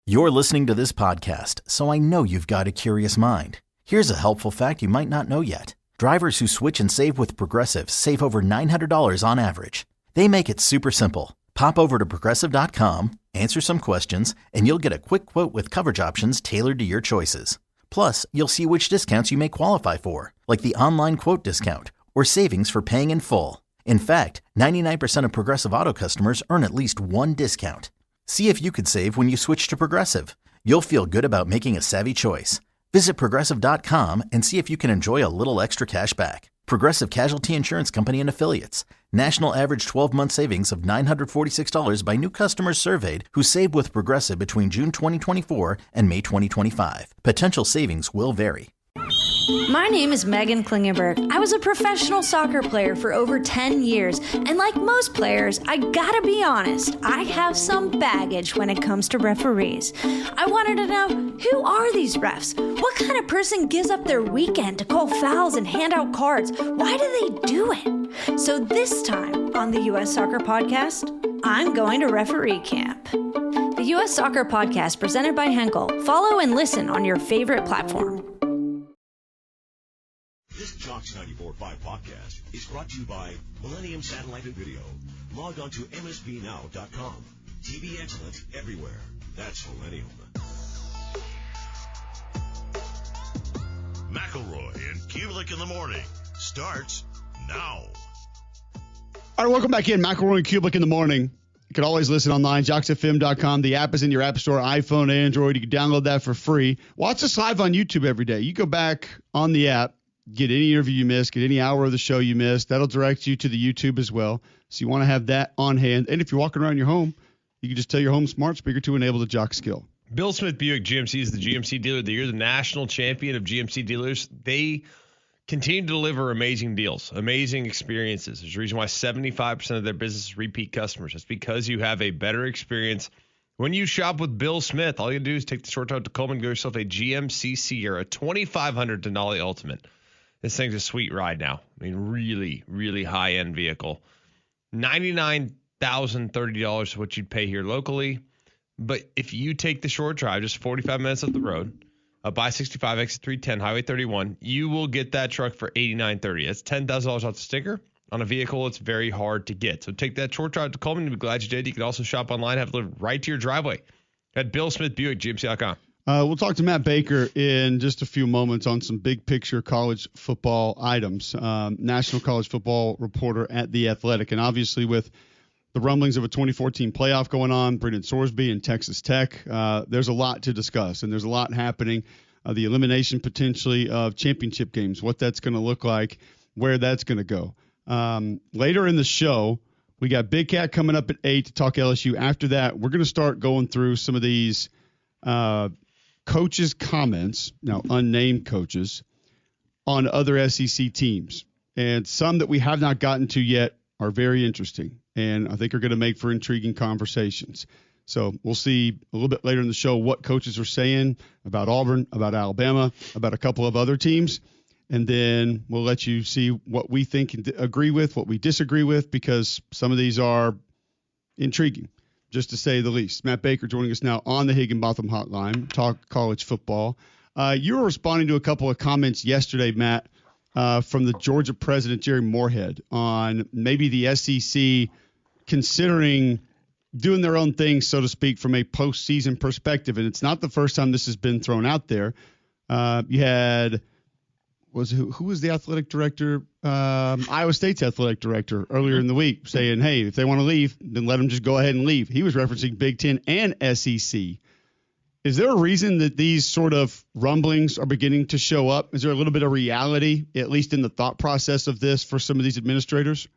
You're listening to this podcast, so I know you've got a curious mind. Here's a helpful fact you might not know yet. Drivers who switch and save with Progressive save over $900 on average. They make it super simple. Pop over to Progressive.com, answer some questions, and you'll get a quick quote with coverage options tailored to your choices. Plus, you'll see which discounts you may qualify for, like the online quote discount or savings for paying in full. In fact, 99% of Progressive Auto customers earn at least one discount. See if you could save when you switch to Progressive. You'll feel good about making a savvy choice. Visit Progressive.com and see if you can enjoy a little extra cash back. Progressive Casualty Insurance Company and Affiliates. National average 12-month savings of $946 by new customers surveyed who saved with Progressive between June 2024 and May 2025. Potential savings will vary. My name is Megan Klingenberg. I was a professional soccer player for over 10 years, and like most players, I gotta be honest, I have some baggage when it comes to referees. I wanted to know, who are these refs? What kind of person gives up their weekend to call fouls and hand out cards? Why do they do it? So this time on the U.S. Soccer Podcast, I'm going to referee camp. The U.S. Soccer Podcast presented by Henkel. Follow and listen on your favorite platform. This Jocks 94.5 podcast is brought to you by Millennium Satellite and Video. Log on to msbnow.com. TV excellence everywhere. That's Millennium. McElroy and Cubelic in the morning starts now. All right, welcome back in. McElroy and Cubelic in the morning. You can always listen online, jocksfm.com. The app is in your app store, iPhone, Android. You can download that for free. Watch us live on YouTube every day. You go back on the app, get any interview you missed, get any hour of the show you missed. That'll direct you to the YouTube as well. So you want to have that on hand. And if you're walking around your home, you can just tell your home smart speaker to enable the Jock skill. Bill Smith Buick GMC is the GMC dealer of the year, the national champion of GMC dealers. They continue to deliver amazing deals, amazing experiences. There's a reason why 75% of their business is repeat customers. It's because you have a better experience. When you shop with Bill Smith, all you do is take the short route to Coleman, get yourself a GMC Sierra 2500 Denali Ultimate. This thing's a sweet ride now. I mean, really, really high-end vehicle. $99,030 is what you'd pay here locally. But if you take the short drive, just 45 minutes up the road, up I-65, exit 310, Highway 31, you will get that truck for $89,300. That's $10,000 off the sticker on a vehicle it's very hard to get. So take that short drive to Coleman. You'll be glad you did. You can also shop online, have it delivered right to your driveway at Bill Smith Buick, GMC.com. We'll talk to Matt Baker in just a few moments on some big picture college football items. National college football reporter at The Athletic. And obviously with the rumblings of a 2014 playoff going on, Brendan Sorsby and Texas Tech, there's a lot to discuss. And there's a lot happening. The elimination potentially of championship games, what that's going to look like, where that's going to go. Later in the show, we got Big Cat coming up at 8 to talk LSU. After that, we're going to start going through some of these coaches' comments, now unnamed coaches, on other SEC teams. And some that we have not gotten to yet are very interesting and I think are going to make for intriguing conversations. So we'll see a little bit later in the show what coaches are saying about Auburn, about Alabama, about a couple of other teams. And then we'll let you see what we think and agree with, what we disagree with, because some of these are intriguing, just to say the least. Matt Baker joining us now on the Higginbotham Hotline, talk college football. You were responding to a couple of comments yesterday, Matt, from the Georgia president, Jerry Moorhead, on maybe the SEC considering doing their own thing, so to speak, from a postseason perspective. And it's not the first time this has been thrown out there. You had who was the athletic director? Iowa State's athletic director earlier in the week saying, hey, if they want to leave, then let them just go ahead and leave. He was referencing Big Ten and SEC. Is there a reason that these sort of rumblings are beginning to show up? Is there a little bit of reality, at least in the thought process of this, for some of these administrators?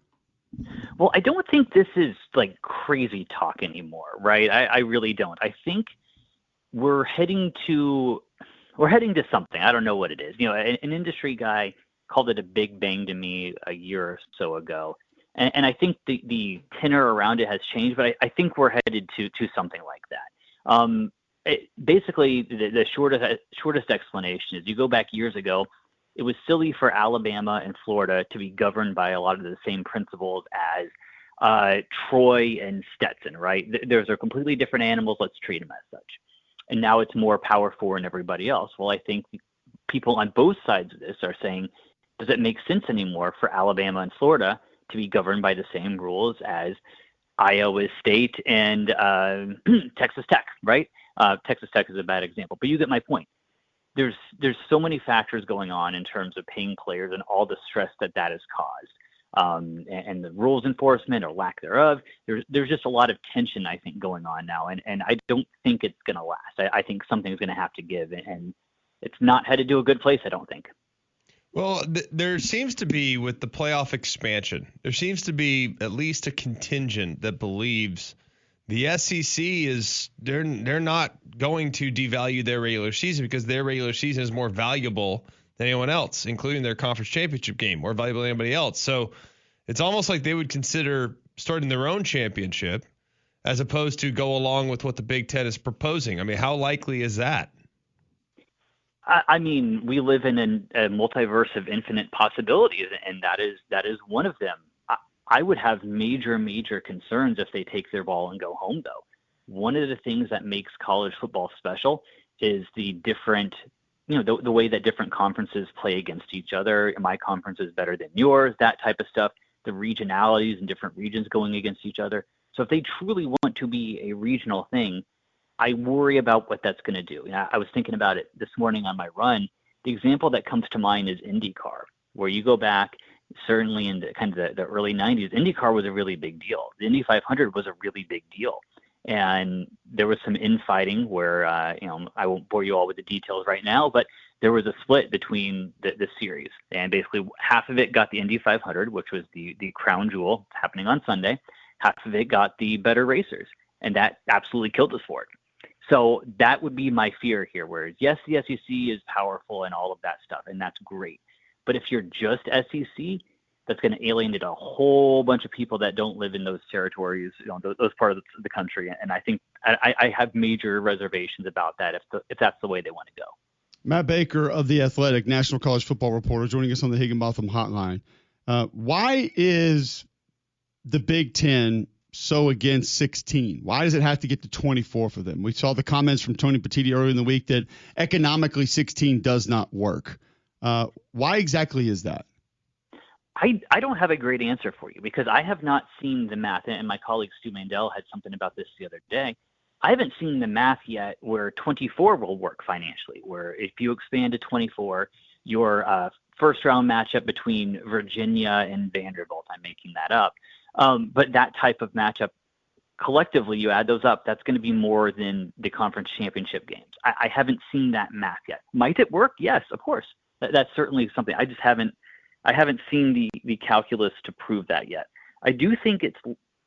Well, I don't think this is like crazy talk anymore, right? I really don't. I think we're heading to something. I don't know what it is. You know, an industry guy called it a big bang to me a year or so ago. And I think the tenor around it has changed, but I think we're headed to something like that. Basically, the shortest explanation is you go back years ago, it was silly for Alabama and Florida to be governed by a lot of the same principles as Troy and Stetson, right? Those are completely different animals. Let's treat them as such. and now it's more Power 4 and everybody else. Well, I think people on both sides of this are saying, does it make sense anymore for Alabama and Florida to be governed by the same rules as Iowa State and Texas Tech, right? Texas Tech is a bad example, but you get my point. There's so many factors going on in terms of paying players and all the stress that has caused, and the rules enforcement or lack thereof. There's just a lot of tension, I think, going on now, and I don't think it's going to last. I think something's going to have to give, and it's not headed to a good place, I don't think. Well, there seems to be, with the playoff expansion, there seems to be at least a contingent that believes the SEC they're not going to devalue their regular season because their regular season is more valuable than anyone else, including their conference championship game, more valuable than anybody else. So it's almost like they would consider starting their own championship as opposed to go along with what the Big Ten is proposing. I mean, how likely is that? I mean, we live in a multiverse of infinite possibilities, and that is one of them. I would have major concerns if they take their ball and go home, though. One of the things that makes college football special is the different, the way that different conferences play against each other. My conference is better than yours, that type of stuff. The regionalities and different regions going against each other. So if they truly want to be a regional thing, I worry about what that's going to do. I was thinking about it this morning on my run. The example that comes to mind is IndyCar, where you go back, certainly in the early 90s, IndyCar was a really big deal. The Indy 500 was a really big deal. And there was some infighting where, I won't bore you all with the details right now, but there was a split between the series. And basically half of it got the Indy 500, which was the crown jewel happening on Sunday. Half of it got the better racers. And that absolutely killed the sport. So that would be my fear here, whereas yes, the SEC is powerful and all of that stuff, and that's great. But if you're just SEC, that's going to alienate a whole bunch of people that don't live in those territories, those parts of the country. And I think I have major reservations about that if that's the way they want to go. Matt Baker of The Athletic, National College Football Reporter, joining us on the Higginbotham Hotline. Why is the Big Ten so against 16? Why does it have to get to 24 for them? We saw the comments from Tony Petitti earlier in the week that economically 16 does not work. Why exactly is that? I don't have a great answer for you because I have not seen the math, and my colleague Stu Mandel had something about this the other day. I haven't seen the math yet where 24 will work financially, where if you expand to 24, your first round matchup between Virginia and Vanderbilt, I'm making that up, but that type of matchup, collectively, you add those up, that's going to be more than the conference championship games. I haven't seen that math yet. Might it work? Yes, of course. That's certainly something. I haven't seen the calculus to prove that yet. I do think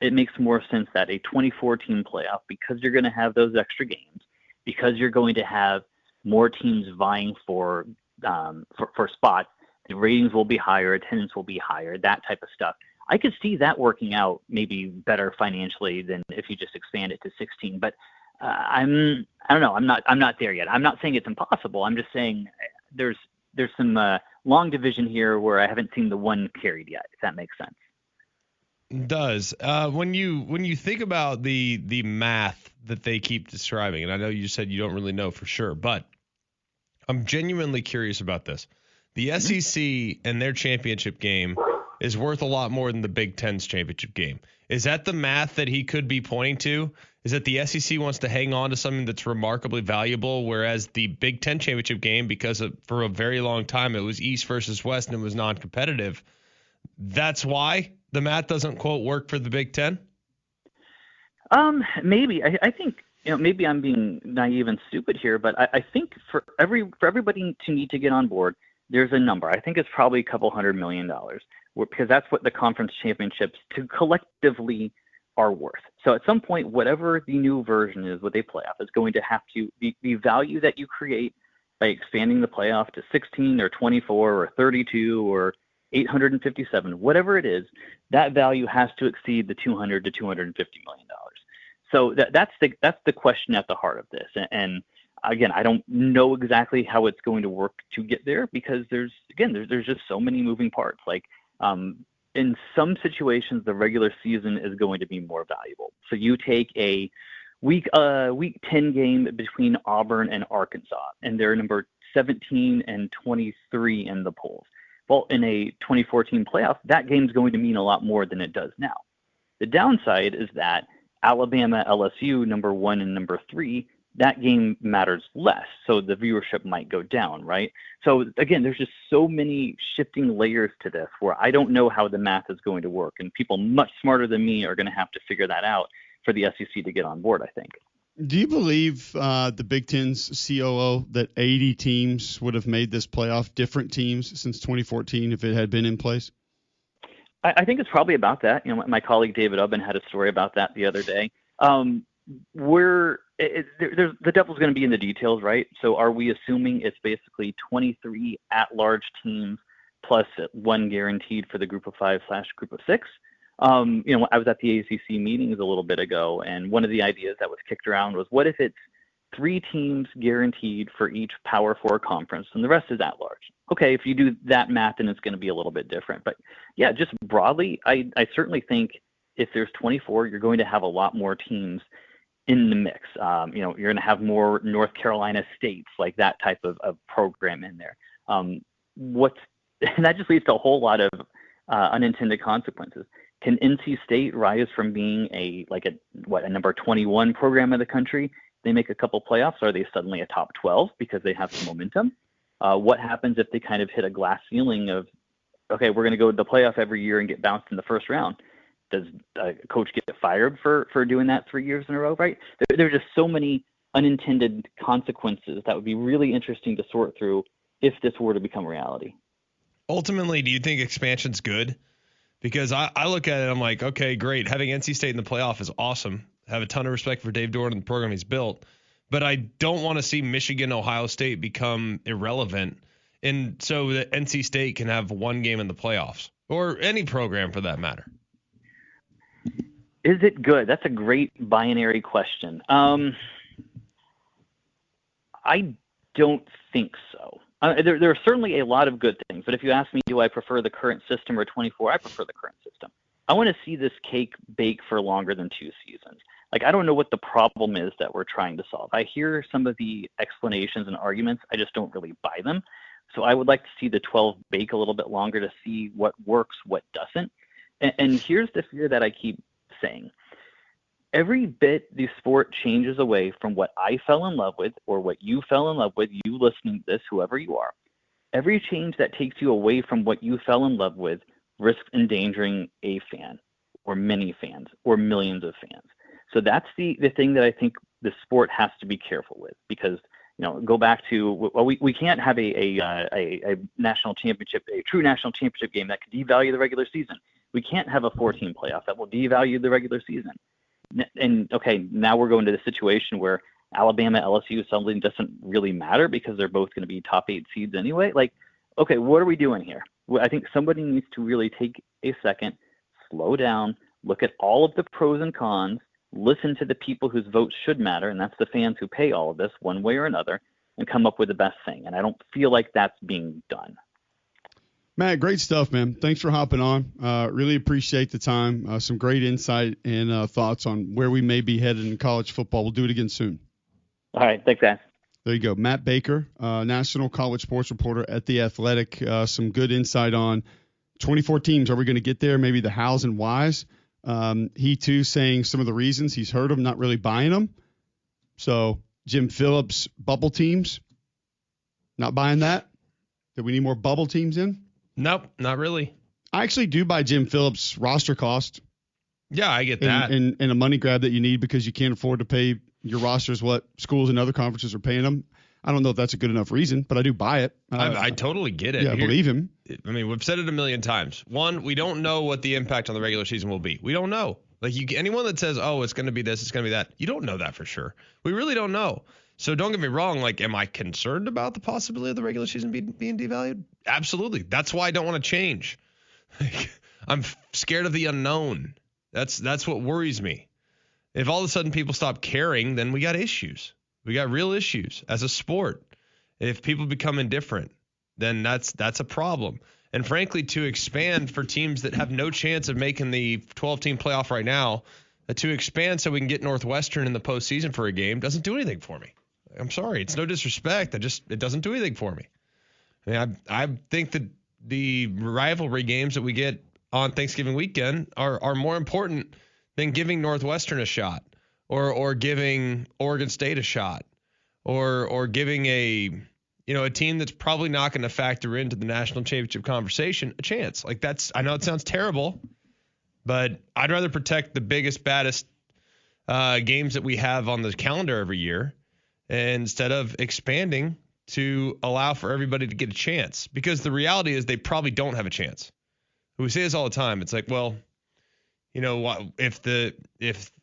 it makes more sense that a 24-team playoff, because you're going to have those extra games, because you're going to have more teams vying for spots, the ratings will be higher, attendance will be higher, that type of stuff. I could see that working out maybe better financially than if you just expand it to 16. But I don't know. I'm not there yet. I'm not saying it's impossible. I'm just saying there's some long division here where I haven't seen the one carried yet, if that makes sense. It does. When you think about the math that they keep describing, and I know you said you don't really know for sure, but I'm genuinely curious about this. The SEC and their championship game is worth a lot more than the Big Ten's championship game. Is that the math that he could be pointing to? Is that the SEC wants to hang on to something that's remarkably valuable, whereas the Big Ten championship game, for a very long time it was East versus West and it was non-competitive, that's why the math doesn't, quote, work for the Big Ten? Maybe. I think, maybe I'm being naive and stupid here, but I think for everybody to need to get on board, there's a number. I think it's probably $200 million, because that's what the conference championships to collectively are worth. So at some point, whatever the new version is with a playoff is going to have to the value that you create by expanding the playoff to 16 or 24 or 32 or 857, whatever it is, that value has to exceed the $200 to $250 million. So that's the question at the heart of this. And again, I don't know exactly how it's going to work to get there because there's just so many moving parts. Like in some situations, the regular season is going to be more valuable. So you take a week 10 game between Auburn and Arkansas, and they're number 17 and 23 in the polls. Well, in a 2014 playoff, that game's going to mean a lot more than it does now. The downside is that Alabama, LSU, number 1 and number 3, that game matters less, so the viewership might go down, right? So again, there's just so many shifting layers to this where I don't know how the math is going to work, and people much smarter than me are going to have to figure that out for the SEC to get on board, I think. Do you believe the Big Ten's COO that 80 teams would have made this playoff, different teams since 2014, if it had been in place? I think it's probably about that. My colleague David Ubben had a story about that the other day. The devil's going to be in the details, right? So are we assuming it's basically 23 at-large teams plus 1 guaranteed for the group of 5/group of 6? I was at the ACC meetings a little bit ago, and one of the ideas that was kicked around was, what if it's 3 teams guaranteed for each Power 4 conference, and the rest is at large? Okay, if you do that math, then it's going to be a little bit different. But yeah, just broadly, I certainly think if there's 24, you're going to have a lot more teams in the mix. You're going to have more North Carolina states, like that type of program in there. And that just leads to a whole lot of unintended consequences. Can NC State rise from being a number 21 program in the country? They make a couple playoffs. Are they suddenly a top 12 because they have some momentum? What happens if they kind of hit a glass ceiling of, okay, we're going to go to the playoff every year and get bounced in the first round? Does a coach get fired for doing that 3 years in a row, right? There are just so many unintended consequences that would be really interesting to sort through if this were to become reality. Ultimately, do you think expansion's good? Because I look at it, I'm like, okay, great. Having NC State in the playoff is awesome. I have a ton of respect for Dave Doran and the program he's built. But I don't want to see Michigan, Ohio State become irrelevant. And so that NC State can have 1 game in the playoffs, or any program for that matter. Is it good? That's a great binary question. I don't think so. There are certainly a lot of good things, but if you ask me, do I prefer the current system or 24, I prefer the current system. I want to see this cake bake for longer than 2 seasons. I don't know what the problem is that we're trying to solve. I hear some of the explanations and arguments. I just don't really buy them. So I would like to see the 12 bake a little bit longer to see what works, what doesn't. And here's the fear that I keep saying. Every bit the sport changes away from what I fell in love with or what you fell in love with, you listening to this, whoever you are, every change that takes you away from what you fell in love with risks endangering a fan or many fans or millions of fans. So that's the thing that I think the sport has to be careful with, because go back to, we can't have a national championship, a true national championship game that could devalue the regular season. We can't have a 14 playoff that will devalue the regular season. And okay, now we're going to the situation where Alabama, LSU suddenly doesn't really matter because they're both going to be top 8 seeds anyway. Okay, what are we doing here? Well, I think somebody needs to really take a second, slow down, look at all of the pros and cons, listen to the people whose votes should matter, and that's the fans who pay all of this one way or another, and come up with the best thing. And I don't feel like that's being done. Matt, great stuff, man. Thanks for hopping on. Really appreciate the time. Some great insight and thoughts on where we may be headed in college football. We'll do it again soon. All right. Thanks, guys. There you go. Matt Baker, national college sports reporter at The Athletic. Some good insight on 24 teams. Are we going to get there? Maybe the hows and whys. He, too, saying some of the reasons. He's heard them, not really buying them. So Jim Phillips, bubble teams, not buying that? Do we need more bubble teams in? Nope, not really. I actually do buy Jim Phillips' roster cost. Yeah, I get that. And a money grab that you need because you can't afford to pay your rosters what schools and other conferences are paying them. I don't know if that's a good enough reason, but I do buy it. I totally get it. Yeah, I believe him. I mean, we've said it a million times. One, we don't know what the impact on the regular season will be. We don't know. Anyone that says, oh, it's going to be this, it's going to be that, you don't know that for sure. We really don't know. So don't get me wrong. Am I concerned about the possibility of the regular season being devalued? Absolutely. That's why I don't want to change. I'm scared of the unknown. That's what worries me. If all of a sudden people stop caring, then we got issues. We got real issues as a sport. If people become indifferent, then that's a problem. And frankly, to expand for teams that have no chance of making the 12-team playoff right now, to expand so we can get Northwestern in the postseason for a game doesn't do anything for me. I'm sorry. It's no disrespect. It doesn't do anything for me. I mean, I think that the rivalry games that we get on Thanksgiving weekend are more important than giving Northwestern a shot or giving Oregon State a shot or giving a team that's probably not going to factor into the national championship conversation a chance. Like I know it sounds terrible, but I'd rather protect the biggest, baddest games that we have on the calendar every year instead of expanding to allow for everybody to get a chance. Because the reality is they probably don't have a chance. We say this all the time. It's like, well, if a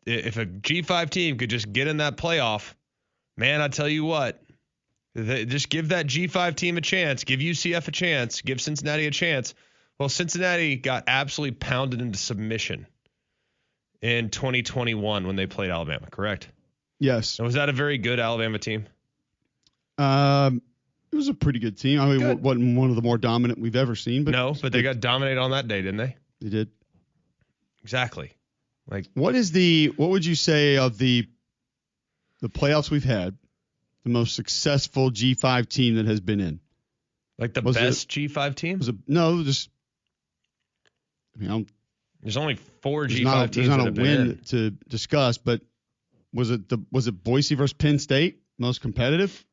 G5 team could just get in that playoff, man, I tell you what, just give that G5 team a chance, give UCF a chance, give Cincinnati a chance. Well, Cincinnati got absolutely pounded into submission in 2021 when they played Alabama, correct? Yes. And was that a very good Alabama team? It was a pretty good team. I mean, it wasn't one of the more dominant we've ever seen. But they got dominated on that day, didn't they? They did. Exactly. Like, what would you say of the playoffs we've had, the most successful G5 team that has been in? Like the best G5 team? There's only 4 G5 teams. There's not a win to discuss, but was it Boise versus Penn State most competitive?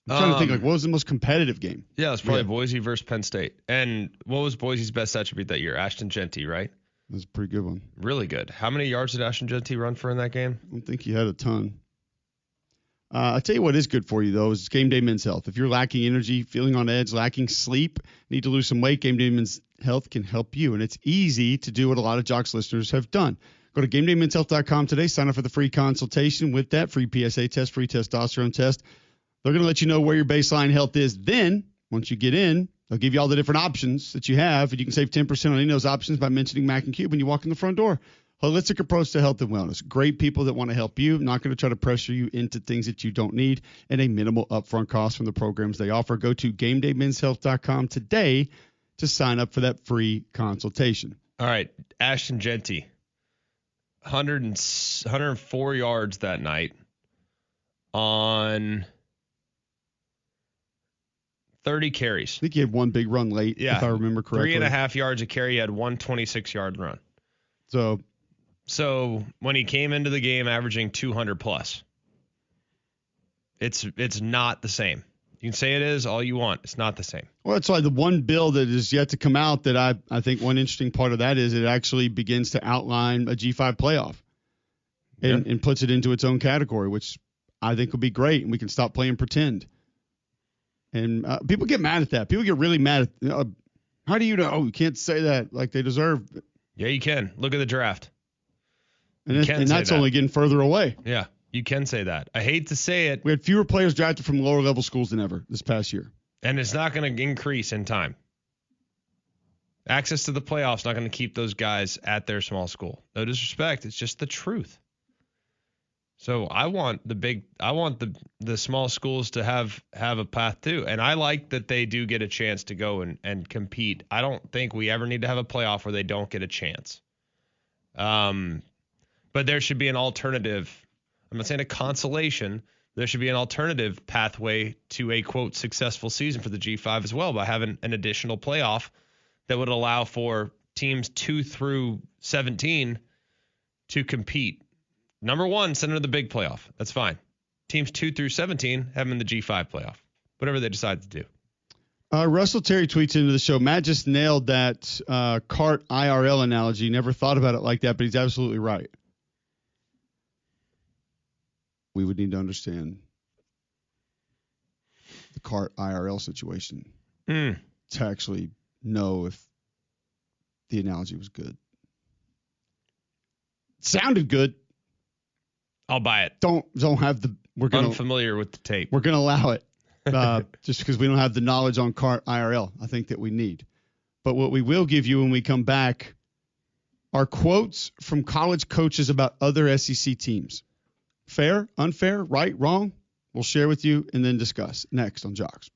I'm trying to think, what was the most competitive game? Yeah, it was probably Boise versus Penn State. And what was Boise's best attribute that year? Ashton Genty, right? That was a pretty good one. Really good. How many yards did Ashton Genty run for in that game? I don't think he had a ton. I'll tell you what is good for you, though, is Game Day Men's Health. If you're lacking energy, feeling on edge, lacking sleep, need to lose some weight, Game Day Men's Health can help you. And it's easy to do what a lot of Jocks listeners have done. Go to GameDayMen'sHealth.com today. Sign up for the free consultation. With that, free PSA test, free testosterone test. They're going to let you know where your baseline health is. Then, once you get in, they'll give you all the different options that you have. And you can save 10% on any of those options by mentioning Mac and Cube when you walk in the front door. Holistic approach to health and wellness. Great people that want to help you. Not going to try to pressure you into things that you don't need. And a minimal upfront cost from the programs they offer. Go to GameDayMen'sHealth.com today to sign up for that free consultation. All right. Ashton Genty. 104 yards that night on 30 carries. I think he had one big run late, if I remember correctly. 3.5 yards a carry. He had 126-yard run. So when he came into the game averaging 200 plus, it's not the same. You can say it is all you want. It's not the same. Well, it's like the one bill that is yet to come out that I think one interesting part of that is it actually begins to outline a G5 playoff and puts it into its own category, which I think would be great. And we can stop playing pretend. And people get mad at that. People get really mad at how do you know? You can't say that like they deserve. Yeah, you can. Look at the draft. And that's only getting further away. Yeah, you can say that. I hate to say it. We had fewer players drafted from lower level schools than ever this past year. And it's not going to increase in time. Access to the playoffs not going to keep those guys at their small school. No disrespect. It's just the truth. So I want the small schools to have a path too. And I like that they do get a chance to go and compete. I don't think we ever need to have a playoff where they don't get a chance. But there should be an alternative. I'm not saying a consolation. There should be an alternative pathway to a, quote, successful season for the G5 as well by having an additional playoff that would allow for teams 2 through 17 to compete. Number 1, send them to the big playoff. That's fine. Teams 2 through 17 have them in the G5 playoff. Whatever they decide to do. Russell Terry tweets into the show, Matt just nailed that cart IRL analogy. Never thought about it like that, but he's absolutely right. We would need to understand the cart IRL situation to actually know if the analogy was good. It sounded good. I'll buy it. Don't have the. Unfamiliar with the tape. We're going to allow it just because we don't have the knowledge on cart IRL. I think that we need. But what we will give you when we come back are quotes from college coaches about other SEC teams. Fair, unfair, right, wrong? We'll share with you and then discuss next on Jocks.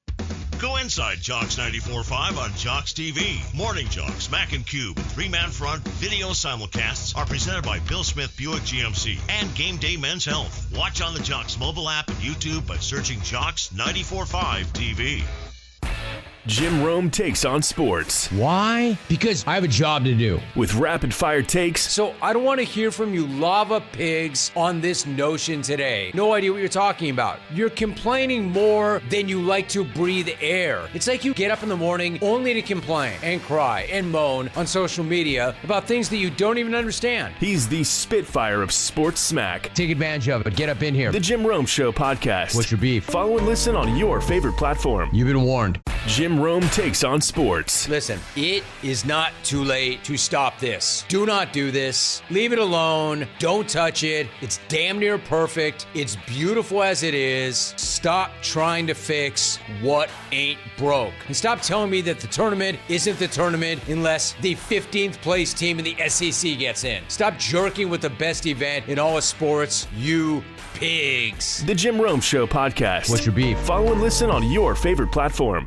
Go inside Jocks 94.5 on Jocks TV. Morning Jocks, Mac and Cube, and Three-Man Front video simulcasts are presented by Bill Smith Buick GMC and Game Day Men's Health. Watch on the Jocks mobile app and YouTube by searching Jocks 94.5 TV. Jim Rome takes on sports. Why? Because I have a job to do. With rapid-fire takes. So I don't want to hear from you lava pigs on this notion today. No idea what you're talking about. You're complaining more than you like to breathe air. It's like you get up in the morning only to complain and cry and moan on social media about things that you don't even understand. He's the Spitfire of sports smack. Take advantage of it. Get up in here. The Jim Rome Show podcast. What's your beef? Follow and listen on your favorite platform. You've been warned. Jim Rome takes on sports. Listen, it is not too late to stop this. Do not do this. Leave it alone. Don't touch it. It's damn near perfect. It's beautiful as it is. Stop trying to fix what ain't broke. And stop telling me that the tournament isn't the tournament unless the 15th place team in the SEC gets in. Stop jerking with the best event in all of sports, you pigs. The Jim Rome Show podcast. What's your beef? Follow and listen on your favorite platform.